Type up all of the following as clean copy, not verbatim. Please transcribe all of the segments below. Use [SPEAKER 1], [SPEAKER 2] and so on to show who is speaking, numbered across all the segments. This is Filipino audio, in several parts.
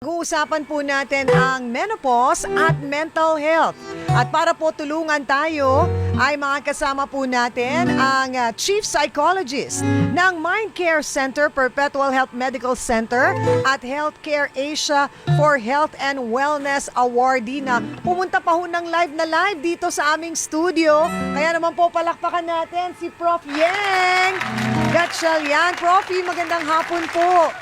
[SPEAKER 1] Pag-uusapan po natin ang menopause at mental health. At para po tulungan tayo, ay mga kasama po natin ang Chief Psychologist ng Mind Care Center, Perpetual Health Medical Center at Healthcare Asia for Health and Wellness Awardee na pumunta pa ho ng live na live dito sa aming studio. Kaya naman po palakpakan natin si Prof. Yeng Gatchalian. Profi, magandang hapon po.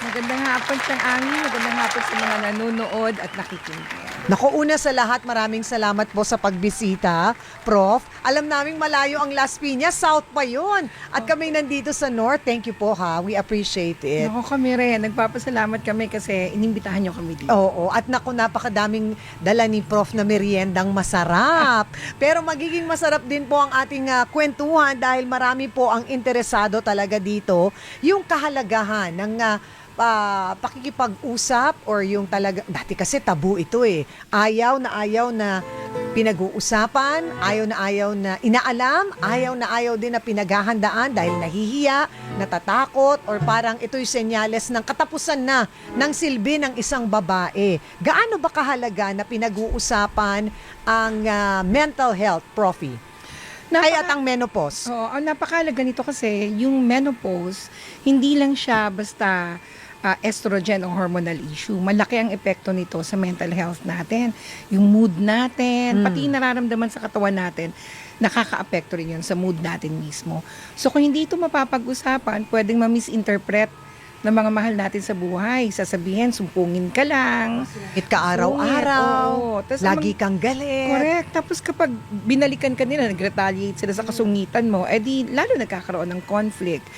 [SPEAKER 2] Magandang hapon sa amin, magandang hapon sa mga nanonood at nakikinig.
[SPEAKER 1] Naku, una sa lahat, maraming salamat po sa pagbisita, Prof. Alam naming malayo ang Las Piñas, South pa yun. At kami nandito sa North. Thank you po ha, we appreciate it.
[SPEAKER 2] Naku kami rin, nagpapasalamat kami kasi inimbitahan nyo kami dito.
[SPEAKER 1] Oo, at naku, napakadaming dala ni Prof na meriendang masarap. Pero magiging masarap din po ang ating kwentuhan dahil marami po ang interesado talaga dito. Yung kahalagahan ng pakikipag-usap or yung talaga, dati kasi tabu ito eh. Ayaw na pinag-uusapan, ayaw na inaalam, ayaw din na pinaghahandaan dahil nahihiya, natatakot, or parang ito'y senyales ng katapusan na ng silbi ng isang babae. Gaano ba kahalaga na pinag-uusapan ang mental health, Profi? At ang menopause?
[SPEAKER 2] Ang napakahalaga nito kasi yung menopause, hindi lang siya basta estrogen o hormonal issue. Malaki ang epekto nito sa mental health natin. Yung mood natin, pati yung nararamdaman sa katawan natin, nakaka-apekto rin yun sa mood natin mismo. So kung hindi ito mapapag-usapan, pwedeng ma-misinterpret ng mga mahal natin sa buhay. Sasabihin, sumpungin ka lang.
[SPEAKER 1] It ka araw-araw, lagi kang galit.
[SPEAKER 2] Correct. Tapos kapag binalikan ka nila, nag-retaliate sila sa kasungitan mo, edi lalo nagkakaroon ng conflict.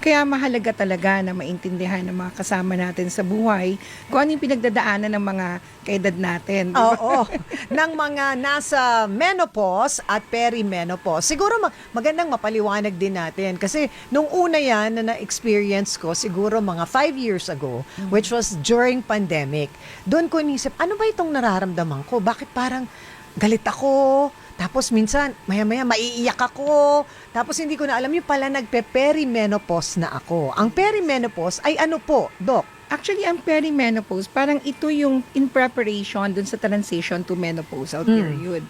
[SPEAKER 2] Kaya mahalaga talaga na maintindihan ng mga kasama natin sa buhay kung ano yung pinagdadaanan ng mga kaedad natin. Diba?
[SPEAKER 1] Oo, ng mga nasa menopause at perimenopause. Siguro magandang mapaliwanag din natin kasi nung una yan na na-experience ko, siguro mga 5 years ago, which was during pandemic, doon ko inisip, ano ba itong nararamdaman ko? Bakit parang galit ako? Tapos minsan, maya-maya, maiiyak ako. Tapos hindi ko na alam yung pala nagpe-perimenopause na ako. Ang perimenopause ay ano po, Doc?
[SPEAKER 2] Actually, ang perimenopause, parang ito yung in preparation dun sa transition to menopausal period.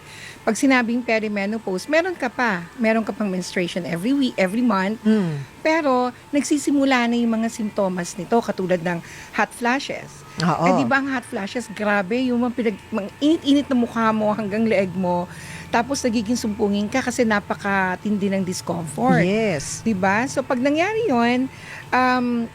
[SPEAKER 2] Pag sinabing perimenopause, meron ka pang menstruation every week, every month, pero nagsisimula na yung mga simptomas nito, katulad ng hot flashes.
[SPEAKER 1] Oo.
[SPEAKER 2] Eh, di ba ang hot flashes, grabe, yung mga init-init na mukha mo hanggang leeg mo, tapos nagiging sumpungin ka kasi napakatindi ng discomfort.
[SPEAKER 1] Yes.
[SPEAKER 2] Diba? So pag nangyari yun,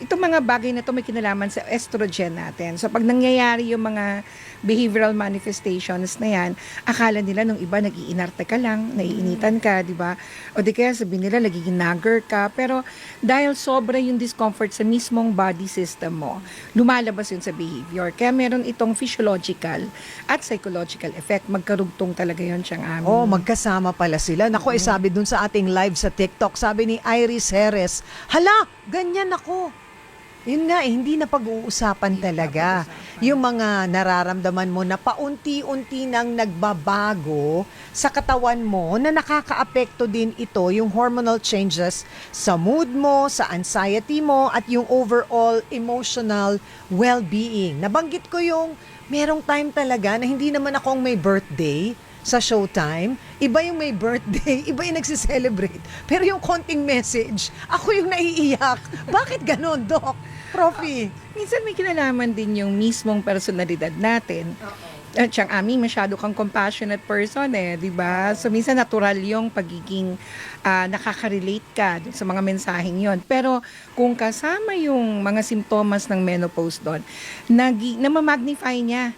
[SPEAKER 2] itong mga bagay na to may kinalaman sa estrogen natin. So pag nangyayari yung mga behavioral manifestations na yan, akala nila nung iba nag-iinarte ka lang, naiinitan ka, di ba? O di kaya sabihin nila nagiging nagger ka. Pero dahil sobra yung discomfort sa mismong body system mo, lumalabas yun sa behavior. Kaya meron itong physiological at psychological effect. Magkarugtong talaga yun siyang amin.
[SPEAKER 1] Oh, magkasama pala sila. Naku, sabi dun sa ating live sa TikTok, sabi ni Iris Jerez, hala, ganyan ako. Yun nga, hindi na pag-uusapan talaga. Yung mga nararamdaman mo na paunti-unti nang nagbabago sa katawan mo na nakakaapekto din ito, yung hormonal changes sa mood mo, sa anxiety mo, at yung overall emotional well-being. Nabanggit ko yung merong time talaga na hindi naman akong may birthday sa Showtime, iba yung may birthday, iba yung nagsiselebrate. Pero yung konting message, ako yung naiiyak. Bakit ganon, Doc? Profi?
[SPEAKER 2] Minsan may kinalaman din yung mismong personalidad natin. At siyang masyado kang compassionate person di ba? So minsan natural yung pagiging nakaka-relate ka sa mga mensaheng yon. Pero kung kasama yung mga simptomas ng menopause doon, namamagnify niya.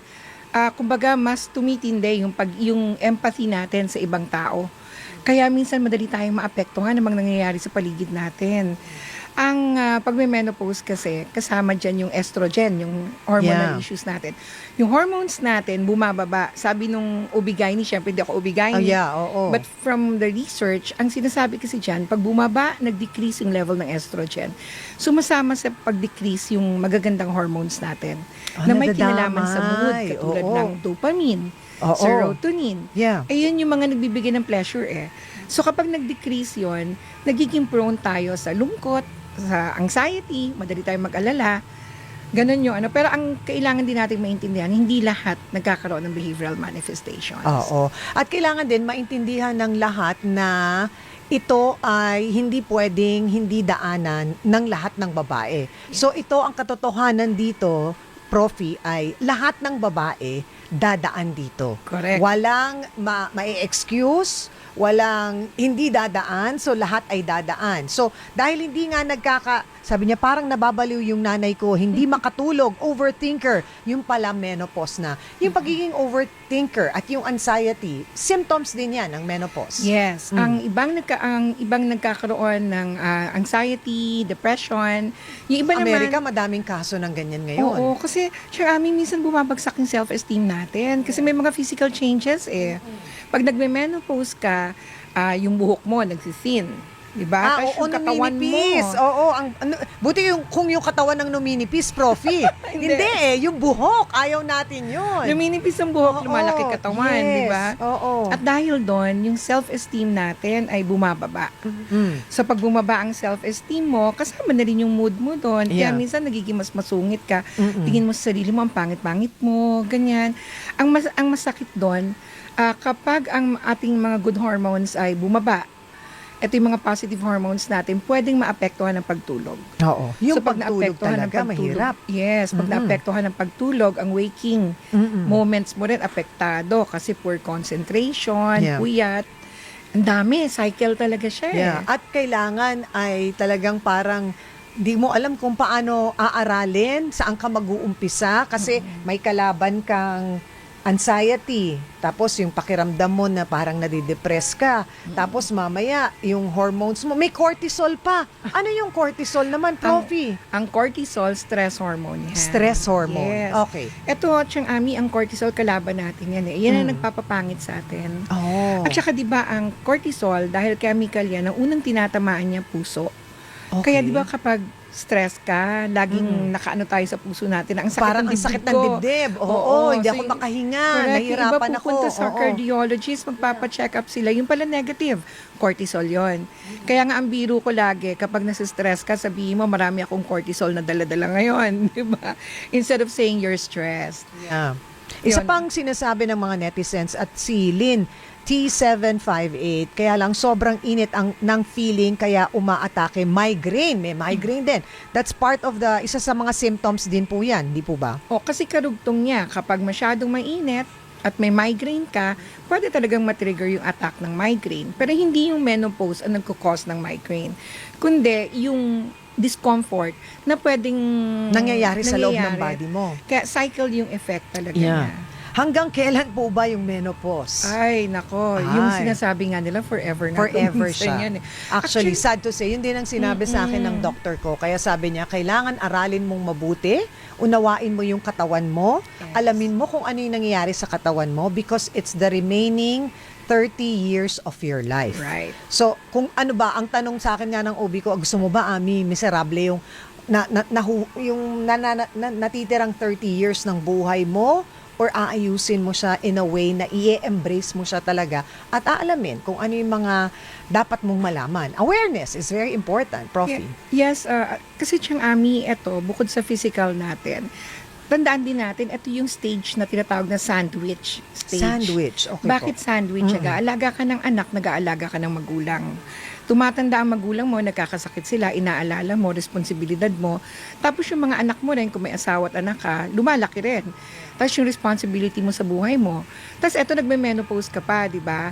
[SPEAKER 2] Kumbaga mas tumitindi yung empathy natin sa ibang tao. Kaya minsan madali tayong maapektuhan ng mga nangyayari sa paligid natin. Ang pag may menopause kasi, kasama dyan yung estrogen, yung hormonal issues natin. Yung hormones natin, bumababa. Sabi nung OB-GYN, syempre hindi ako OB-GYN. But from the research, ang sinasabi kasi dyan, pag bumaba, nag-decrease yung level ng estrogen. Sumasama sa pag-decrease yung magagandang hormones natin. Na may kinalaman sa mood, katulad ng dopamine, serotonin. Ayun yung mga nagbibigay ng pleasure So kapag nag-decrease yon, nagiging prone tayo sa lungkot, sa anxiety, madali tayong mag-alala, Ganon yung ano. Pero ang kailangan din natin maintindihan, hindi lahat nagkakaroon ng behavioral manifestations.
[SPEAKER 1] Oo. At kailangan din maintindihan ng lahat na ito ay hindi pwedeng hindi daanan ng lahat ng babae. So ito ang katotohanan dito, Profi, ay lahat ng babae dadaan dito.
[SPEAKER 2] Correct.
[SPEAKER 1] Walang mai-excuse, walang hindi dadaan, so lahat ay dadaan. So dahil hindi nga sabi niya parang nababaliw yung nanay ko, hindi makatulog, overthinker, yung pala menopause na. Yung pagiging overthinker at yung anxiety, symptoms din yan ng menopause.
[SPEAKER 2] Yes, ang ibang nagkakaroon ng anxiety, depression, yung iba
[SPEAKER 1] Amerika,
[SPEAKER 2] naman
[SPEAKER 1] madaming kaso ng ganyan ngayon.
[SPEAKER 2] oo, kasi siya minsan bumabagsak yung self-esteem natin kasi may mga physical changes eh. Pag nagme-menopause ka, yung buhok mo nagsisin. Diba? Tapos
[SPEAKER 1] Oo,
[SPEAKER 2] yung katawan
[SPEAKER 1] numinipis.
[SPEAKER 2] mo.
[SPEAKER 1] Oo, buti kung yung katawan ng numinipis, Profi. Hindi yung buhok, ayaw natin yun.
[SPEAKER 2] Luminipis ang buhok,
[SPEAKER 1] Oo,
[SPEAKER 2] lumalaki katawan,
[SPEAKER 1] yes,
[SPEAKER 2] di ba?
[SPEAKER 1] Oo.
[SPEAKER 2] At dahil doon, yung self-esteem natin ay bumababa.
[SPEAKER 1] Mm.
[SPEAKER 2] So pag bumaba ang self-esteem mo, kasama na rin yung mood mo doon. Kaya
[SPEAKER 1] Yeah.
[SPEAKER 2] minsan nagiging mas masungit ka.
[SPEAKER 1] Mm-mm.
[SPEAKER 2] Tingin mo sa sarili mo, ang pangit-pangit mo, ganyan. Ang masakit doon, kapag ang ating mga good hormones ay bumaba, ito yung mga positive hormones natin, pwedeng maapektuhan ng pagtulog.
[SPEAKER 1] Oo. Yung
[SPEAKER 2] So, pag
[SPEAKER 1] pagtulog
[SPEAKER 2] naapektuhan ng
[SPEAKER 1] talaga, mahirap.
[SPEAKER 2] Yes, pag naapektuhan ng pagtulog, ang waking
[SPEAKER 1] Mm-mm.
[SPEAKER 2] moments mo rin apektado kasi poor concentration,
[SPEAKER 1] Yeah.
[SPEAKER 2] puyat. Ang dami, cycle talaga siya eh.
[SPEAKER 1] Yeah. At kailangan ay talagang parang di mo alam kung paano aaralin, saan ka mag-uumpisa kasi may kalaban kang anxiety, tapos yung pakiramdam mo na parang nadidepress ka, tapos mamaya yung hormones mo, may cortisol pa. Ano yung cortisol naman, Profi?
[SPEAKER 2] Ang cortisol, stress hormone yan.
[SPEAKER 1] Stress hormone.
[SPEAKER 2] Yes.
[SPEAKER 1] Okay.
[SPEAKER 2] Ito, Chang Ami, ang cortisol, kalaban natin yan eh. Yan ang nagpapapangit sa atin.
[SPEAKER 1] Oh.
[SPEAKER 2] At saka 'di ba ang cortisol dahil chemical yan, ang unang tinatamaan niya puso.
[SPEAKER 1] Okay.
[SPEAKER 2] Kaya 'di ba kapag stress ka, laging nakaano tayo sa puso natin, ang sakit
[SPEAKER 1] Parang
[SPEAKER 2] ng
[SPEAKER 1] ang
[SPEAKER 2] dibdib
[SPEAKER 1] sakit ng
[SPEAKER 2] ko.
[SPEAKER 1] dibdib. Oo, hindi
[SPEAKER 2] so
[SPEAKER 1] ako
[SPEAKER 2] yung-
[SPEAKER 1] makahinga.
[SPEAKER 2] Correct.
[SPEAKER 1] Nahihirapan
[SPEAKER 2] Yung iba
[SPEAKER 1] ako.
[SPEAKER 2] pupunta sa
[SPEAKER 1] Oo.
[SPEAKER 2] cardiologist, magpapacheck up sila. Yung pala negative, cortisol yon. Kaya nga ang biro ko lagi, kapag nasa-stress ka, sabihin mo, marami akong cortisol na dala-dala ngayon. Di ba? Instead of saying you're stressed.
[SPEAKER 1] Yeah. Isa
[SPEAKER 2] Yun.
[SPEAKER 1] pang sinasabi ng mga netizens at si Lynn, T758, kaya lang sobrang init ng feeling kaya umaatake migraine. May migraine din. That's part of isa sa mga symptoms din po yan, di po ba?
[SPEAKER 2] O, kasi karugtong niya, kapag masyadong mainit at may migraine ka, pwede talagang matrigger yung attack ng migraine. Pero hindi yung menopause ang nagkukause ng migraine. Kundi yung discomfort na pwedeng
[SPEAKER 1] Nangyayari sa loob ng
[SPEAKER 2] nangyayari.
[SPEAKER 1] body mo.
[SPEAKER 2] Kaya cycle yung effect talaga
[SPEAKER 1] Yeah.
[SPEAKER 2] niya.
[SPEAKER 1] Hanggang kailan po ba yung menopause?
[SPEAKER 2] Ay, nako. Yung
[SPEAKER 1] Ay.
[SPEAKER 2] sinasabi nga nila, forever na.
[SPEAKER 1] Forever
[SPEAKER 2] Minsan
[SPEAKER 1] siya.
[SPEAKER 2] yan eh.
[SPEAKER 1] Actually, sad to say, yun din ang sinabi sa akin ng doktor ko. Kaya sabi niya, kailangan aralin mong mabuti, unawain mo yung katawan mo,
[SPEAKER 2] Yes.
[SPEAKER 1] alamin mo kung ano yung nangyayari sa katawan mo because it's the remaining 30 years of your life.
[SPEAKER 2] Right.
[SPEAKER 1] So, kung ano ba, ang tanong sa akin nga ng OB ko, gusto mo ba, Ami, miserable yung natitirang 30 years ng buhay mo or aayusin mo siya in a way na i-embrace mo siya talaga at aalamin kung ano yung mga dapat mong malaman. Awareness is very important, Profi.
[SPEAKER 2] Yes, kasi Chang Ami, ito, bukod sa physical natin, tandaan din natin, ito yung stage na tinatawag na sandwich stage.
[SPEAKER 1] Sandwich. Okay
[SPEAKER 2] Bakit
[SPEAKER 1] po.
[SPEAKER 2] sandwich? Nag-aalaga ka ng anak, nag-aalaga ka ng magulang. Tumatanda ang magulang mo, nagkakasakit sila, inaalala mo, responsibilidad mo. Tapos yung mga anak mo rin, kung may asawa at anak ka, lumalaki rin. Tapos yung responsibility mo sa buhay mo. Tapos eto, nagme-menopause ka pa, di ba?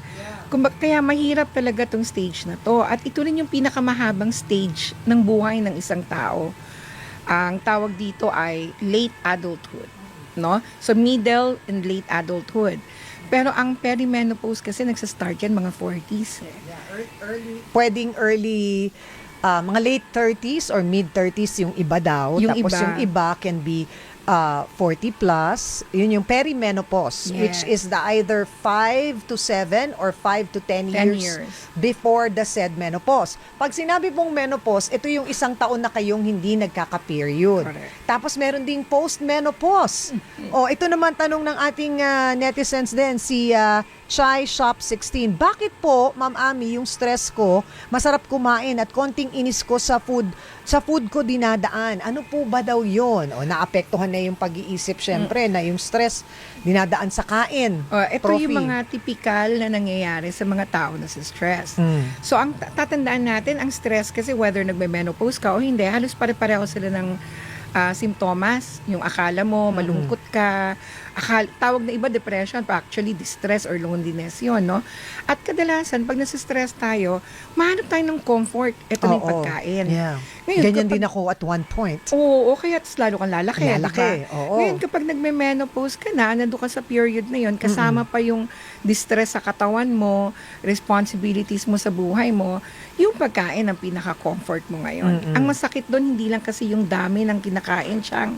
[SPEAKER 2] Kaya mahirap talaga tong stage na to. At ito rin yung pinakamahabang stage ng buhay ng isang tao. Ang tawag dito ay late adulthood, no? So middle and late adulthood. Pero ang perimenopause kasi nagsa-start yan mga 40s.
[SPEAKER 1] Pwedeng early, mga late 30s or mid 30s yung iba daw.
[SPEAKER 2] Yung
[SPEAKER 1] Tapos
[SPEAKER 2] iba.
[SPEAKER 1] yung iba can be 40 plus. Yun yung perimenopause,
[SPEAKER 2] Yes.
[SPEAKER 1] which is the either 5 to 7 or 5 to 10 years before the said menopause. Pag sinabi pong menopause, ito yung isang taon na kayong hindi nagkaka-period.
[SPEAKER 2] Correct.
[SPEAKER 1] Tapos meron ding post-menopause. Ito naman tanong ng ating netizens din, si Chai Shop 16. Bakit po, Ma'am Ami, yung stress ko, masarap kumain at konting inis ko sa food ko dinadaan. Ano po ba daw yun? Naapektuhan na yung pag-iisip, syempre, na yung stress dinadaan sa kain.
[SPEAKER 2] Ito yung mga typical na nangyayari sa mga tao na sa stress. So, ang tatandaan natin, ang stress kasi whether nagme-menopause ka o hindi, halos pare-pareho sila ng simptomas. Yung akala mo, malungkot ka. Tawag na iba depression, pa actually distress or loneliness yun, no? At kadalasan, pag nasa-stress tayo, mahanap tayo ng comfort. Ito na yung pagkain.
[SPEAKER 1] Yeah.
[SPEAKER 2] Ngayon,
[SPEAKER 1] Ganyan din ako at one point.
[SPEAKER 2] Oo, kaya lalo kang lalaki.
[SPEAKER 1] Lalaki,
[SPEAKER 2] diba?
[SPEAKER 1] oo.
[SPEAKER 2] Ngayon, kapag nagme-menopause ka na, nandun ka sa period na yun, kasama pa yung distress sa katawan mo, responsibilities mo sa buhay mo, yung pagkain ang pinaka-comfort mo ngayon. Ang masakit doon, hindi lang kasi yung dami ng kinakain siyang,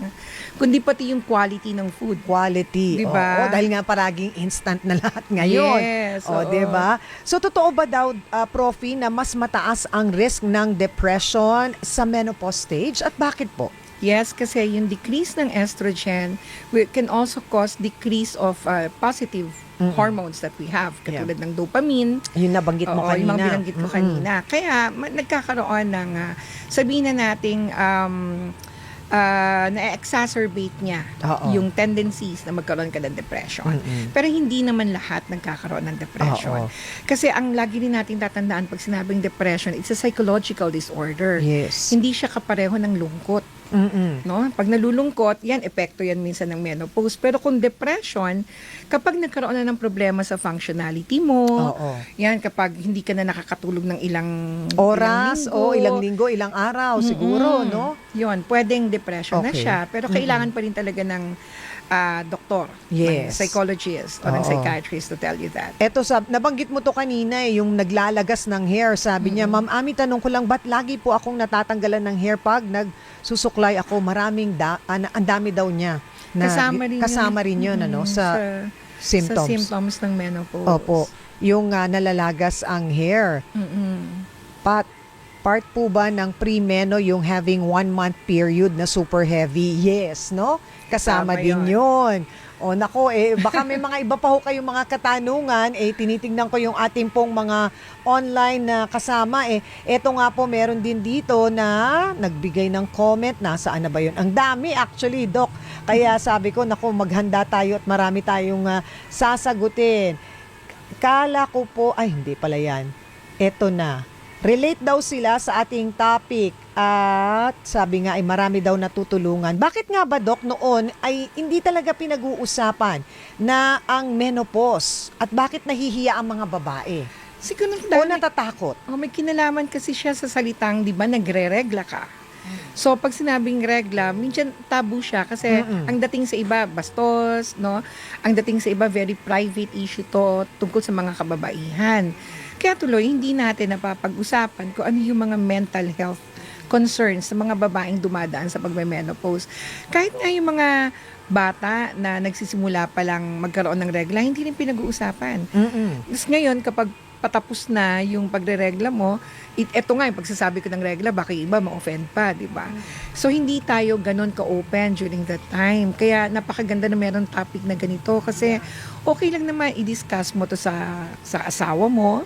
[SPEAKER 2] kundi pati yung quality ng food.
[SPEAKER 1] Quality.
[SPEAKER 2] Diba?
[SPEAKER 1] Dahil nga paraging instant na lahat ngayon.
[SPEAKER 2] Yes. Oo.
[SPEAKER 1] Diba? So, totoo ba daw, Profi, na mas mataas ang risk ng depression sa menopause stage? At bakit po?
[SPEAKER 2] Yes, kasi yung decrease ng estrogen can also cause decrease of positive hormones that we have, katulad ng dopamine.
[SPEAKER 1] Yung nabanggit mo kanina.
[SPEAKER 2] Yung mga binanggit ko kanina. Kaya nagkakaroon ng, sabihin na nating, na-exacerbate niya yung tendencies na magkaroon ka ng depression. Pero hindi naman lahat nagkakaroon ng depression. Kasi ang lagi rin natin tatandaan pag sinabing depression, it's a psychological disorder.
[SPEAKER 1] Yes.
[SPEAKER 2] Hindi siya kapareho ng lungkot. No? Pag nalulungkot, yan, epekto yan minsan ng menopause. Pero kung depression, kapag nagkaroon na ng problema sa functionality mo, yan, kapag hindi ka na nakakatulog ng ilang
[SPEAKER 1] oras,
[SPEAKER 2] ilang
[SPEAKER 1] ilang linggo, ilang araw, siguro, no?
[SPEAKER 2] Yun, pwedeng depression na siya. Pero kailangan pa rin talaga ng doktor, ng psychologist o ng psychiatrist to tell you that.
[SPEAKER 1] Eto, nabanggit mo to kanina yung naglalagas ng hair. Sabi niya, Ma'am Ami, tanong ko lang, ba't lagi po akong natatanggalan ng hair pag nagsusuklay ako? Maraming, ang dami daw niya. Na, kasama rin yun ano, sa symptoms.
[SPEAKER 2] Sa symptoms ng menopause.
[SPEAKER 1] Opo. Yung nalalagas ang hair. Part po ba ng pre-meno yung having 1 month period na super heavy? Yes, no? Kasama din yun. Nako, baka may mga iba pa ho kayong mga katanungan, tinitingnan ko yung ating pong mga online na kasama, eto nga po, meron din dito na nagbigay ng comment, nasaan na ba yun? Ang dami actually, Doc. Kaya sabi ko, nako, maghanda tayo at marami tayong sasagutin. Kala ko po, hindi pala yan. Eto na. Relate daw sila sa ating topic at sabi nga ay marami daw natutulungan. Bakit nga ba, Doc, noon ay hindi talaga pinag-uusapan na ang menopause at bakit nahihiya ang mga babae?
[SPEAKER 2] Siguro
[SPEAKER 1] o natatakot?
[SPEAKER 2] May kinalaman kasi siya sa salitang, di ba, nagre-regla ka. So, pag sinabing regla, minsan tabu siya kasi ang dating sa iba, bastos, no? Ang dating sa iba, very private issue to tungkol sa mga kababaihan. Kaya tuloy, hindi natin napapag-usapan kung ano yung mga mental health concerns sa mga babaeng dumadaan sa pagme-menopause. Kahit nga yung mga bata na nagsisimula pa lang magkaroon ng regla, hindi rin pinag-uusapan. Tapos ngayon, kapag patapos na yung pagre-regla mo, eto nga yung pagsasabi ko ng regla, baka iba ma-offend pa, di ba? So, hindi tayo ganun ka-open during that time. Kaya napakaganda na meron topic na ganito kasi okay lang naman i-discuss mo to sa asawa mo,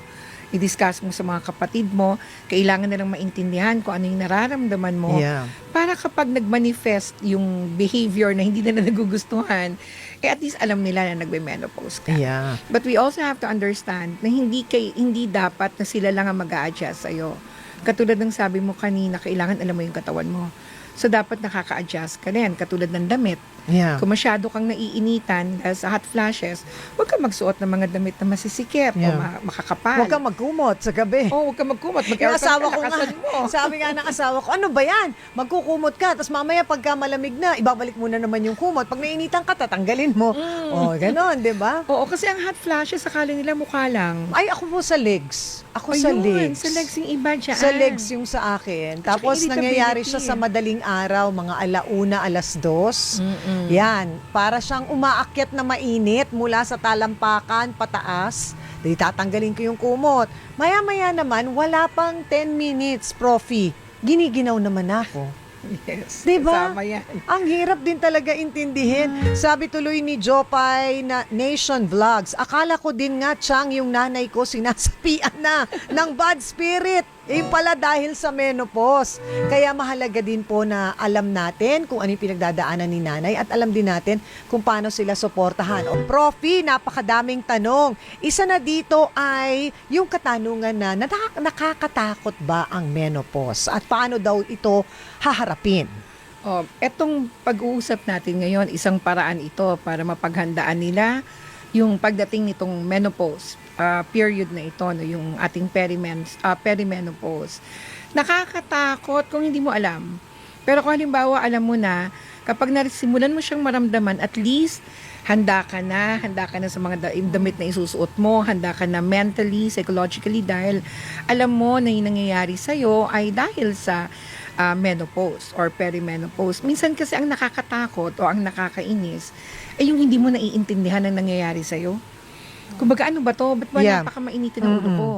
[SPEAKER 2] i-discuss mo sa mga kapatid mo, kailangan nilang maintindihan kung ano yung nararamdaman mo. Para kapag nag-manifest yung behavior na hindi nila nagugustuhan, at least alam nila na nagbe-menopause ka. But we also have to understand na hindi dapat na sila lang ang mag-a-adjust sa'yo. Katulad ng sabi mo kanina, kailangan alam mo yung katawan mo. So, dapat nakaka-adjust ka rin, katulad ng damit. Kung masyado kang naiinitan dahil sa hot flashes, huwag kang magsuot ng mga damit na masisikip o makakapal.
[SPEAKER 1] Huwag kang magkumot sa gabi.
[SPEAKER 2] Huwag kang magkumot.
[SPEAKER 1] Yung asawa ko nga, sabi nga ng asawa ko, ano ba yan? Magkukumot ka, tapos mamaya pagka malamig na, ibabalik mo na naman yung kumot. Pag nainitan ka, tatanggalin mo. Ganon, di ba?
[SPEAKER 2] Oo, kasi ang hot flashes, akala nila mukha lang.
[SPEAKER 1] Ay, ako po sa legs. Sa legs.
[SPEAKER 2] Sa legs yung iba dyan.
[SPEAKER 1] Sa legs yung sa akin. Tapos nangyayari siya sa madaling araw, mga 1:00, 2:00. Yan, para siyang umaakyat na mainit mula sa talampakan pataas. Di tatanggalin ko yung kumot. Maya-maya naman, wala pang 10 minutes, Profi. Giniginaw naman ako.
[SPEAKER 2] Yes.
[SPEAKER 1] Diba?
[SPEAKER 2] Kasama yan.
[SPEAKER 1] Ang hirap din talaga intindihin. Sabi tuloy ni Jopay na Nation Vlogs, akala ko din nga, Chang, yung nanay ko sinasapian na ng bad spirit. Pala dahil sa menopause. Kaya mahalaga din po na alam natin kung ano yung pinagdadaanan ni nanay at alam din natin kung paano sila suportahan. O, Profi, napakadaming tanong. Isa na dito ay yung katanungan na nakakatakot ba ang menopause at paano daw ito haharapin?
[SPEAKER 2] Etong pag-uusap natin ngayon, isang paraan ito para mapaghandaan nila yung pagdating nitong menopause period na ito, no, yung ating perimenopause. Nakakatakot kung hindi mo alam. Pero kung halimbawa alam mo na, kapag nasimulan mo siyang maramdaman, at least handa ka na sa mga damit na isusuot mo, handa ka na mentally, psychologically, dahil alam mo na yung nangyayari sa'yo ay dahil sa menopause or perimenopause. Minsan kasi ang nakakatakot o ang nakakainis ay yung hindi mo naiintindihan ang nangyayari sa'yo. Kumbaga, ano ba to? Ba't ba napakamainitin ang ulo ko?